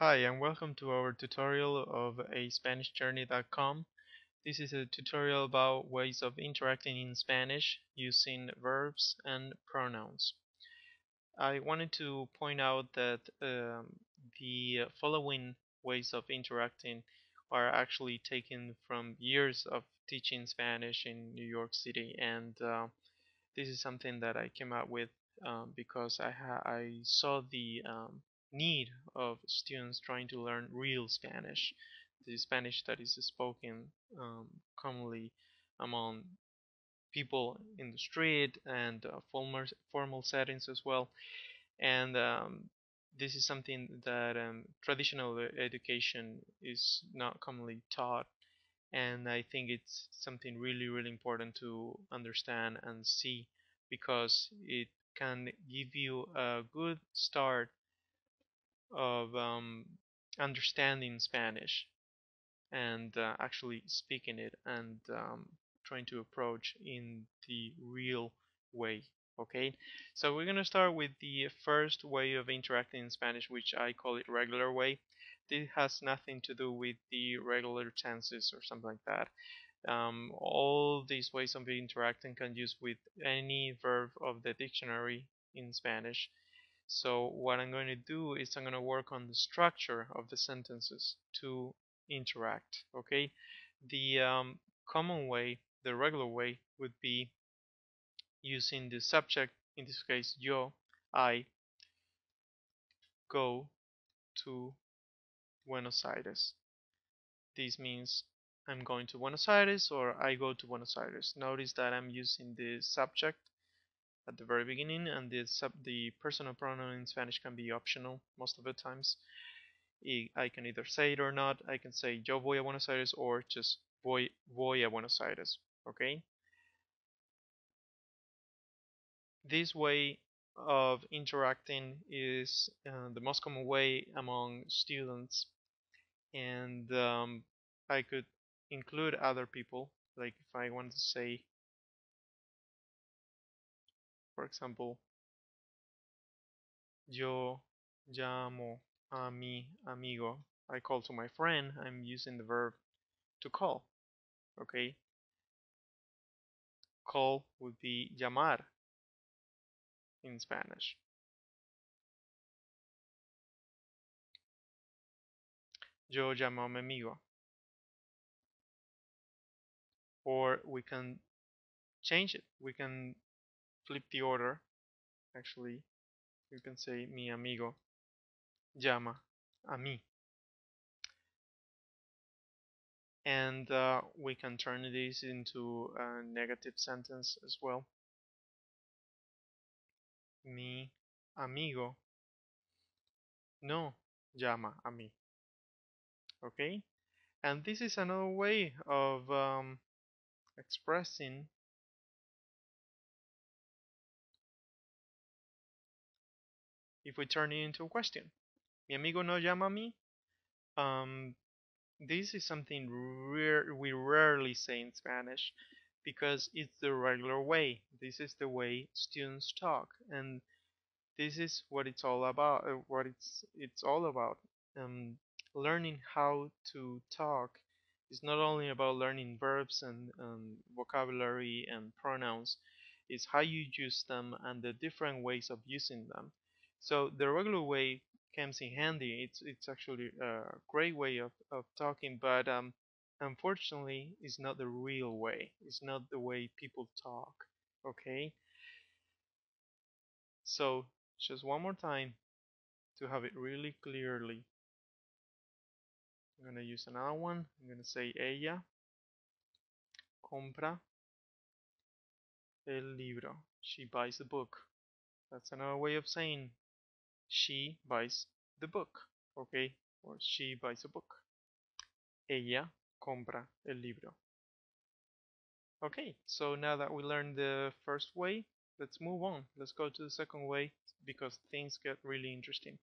Hi, and welcome to our tutorial of aSpanishJourney.com. This is a tutorial about ways of interacting in Spanish using verbs and pronouns. I wanted to point out that the following ways of interacting are actually taken from years of teaching Spanish in New York City, and this is something that I came up with because I saw the need of students trying to learn real Spanish, the Spanish that is spoken commonly among people in the street and formal settings as well. And this is something that traditional education is not commonly taught, and I think it's something really important to understand and see because it can give you a good start of understanding Spanish and actually speaking it and trying to approach in the real way. Okay, so we're gonna start with the first way of interacting in Spanish, which I call it regular way. This has nothing to do with the regular tenses or something like that. All these ways of interacting can use with any verb of the dictionary in Spanish. So what I'm going to do is I'm going to work on the structure of the sentences to interact. Okay, the common way, the regular way, would be using the subject. In this case, yo, I go to Buenos Aires. This means I'm going to Buenos Aires or I go to Buenos Aires. Notice that I'm using the subject at the very beginning, and the personal pronoun in Spanish can be optional most of the times. I can either say it or not. I can say yo voy a Buenos Aires or just voy a Buenos Aires. Okay? This way of interacting is the most common way among students, and I could include other people. Like if I want to say, for example, yo llamo a mi amigo. I call to my friend. I'm using the verb to call. Okay? Call would be llamar in Spanish. Yo llamo a mi amigo. Or we can change it. We can flip the order. Actually, you can say mi amigo llama a mí. And we can turn this into a negative sentence as well. Mi amigo no llama a mí. Okay? And this is another way of expressing if we turn it into a question. Mi amigo no llama a mí. Um, this is something we rarely say in Spanish because it's the regular way. This is the way students talk, and this is what it's all about. It's all about. Um, Learning how to talk is not only about learning verbs and vocabulary and pronouns. It's how you use them and the different ways of using them. So the regular way comes in handy. It's actually a great way of talking, but unfortunately, it's not the real way. It's not the way people talk. Okay, so just one more time to have it really clearly. I'm gonna use another one. I'm gonna say ella compra el libro. She buys the book. That's another way of saying she buys the book. Okay, or she buys a book. Ella compra el libro. Okay, so now that we learned the first way, let's move on. Let's go to the second way because things get really interesting.